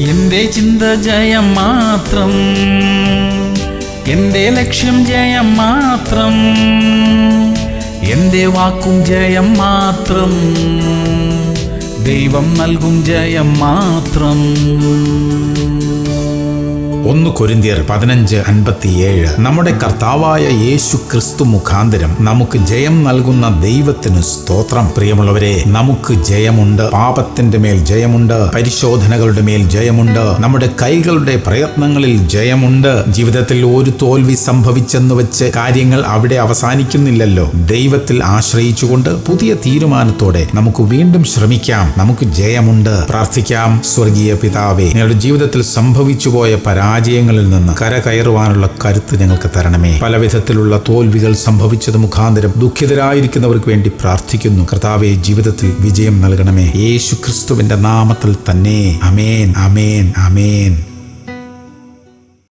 എന്റെ ചിന്ത ജയം മാത്രം, എന്റെ ലക്ഷ്യം ജയം മാത്രം, എന്റെ വാക്കും ജയം മാത്രം, ദൈവം നൽകും ജയം മാത്രം. 1 കൊരിന്ത്യർ 15:57. നമ്മുടെ കർത്താവായ യേശു ക്രിസ്തു മുഖാന്തരം നമുക്ക് ജയം നൽകുന്ന ദൈവത്തിന് സ്തോത്രം. പ്രിയമുള്ളവരെ, നമുക്ക് ജയമുണ്ട്. പാപത്തിന്റെ മേൽ ജയമുണ്ട്, പരിശോധനകളുടെ മേൽ ജയമുണ്ട്, നമ്മുടെ കൈകളുടെ പ്രയത്നങ്ങളിൽ ജയമുണ്ട്. ജീവിതത്തിൽ ഒരു തോൽവി സംഭവിച്ചെന്ന് വെച്ച് കാര്യങ്ങൾ അവിടെ അവസാനിക്കുന്നില്ലല്ലോ. ദൈവത്തിൽ ആശ്രയിച്ചുകൊണ്ട് പുതിയ തീരുമാനത്തോടെ നമുക്ക് വീണ്ടും ശ്രമിക്കാം. നമുക്ക് ജയമുണ്ട്. പ്രാർത്ഥിക്കാം. സ്വർഗീയ പിതാവേ, നിങ്ങളുടെ ജീവിതത്തിൽ സംഭവിച്ചുപോയ പരാജയങ്ങളിൽ നിന്ന് കരകയറുവാനുള്ള കരുത്ത് ഞങ്ങൾക്ക് തരണമേ. പല വിധത്തിലുള്ള തോൽവികൾ സംഭവിച്ചത് മുഖാന്തരം ദുഃഖിതരായിരിക്കുന്നവർക്ക് വേണ്ടി പ്രാർത്ഥിക്കുന്നു. കർത്താവേ, ജീവിതത്തിൽ വിജയം നൽകണമേ. യേശു ക്രിസ്തുവിന്റെ നാമത്തിൽ തന്നെ. ആമേൻ, ആമേൻ, ആമേൻ.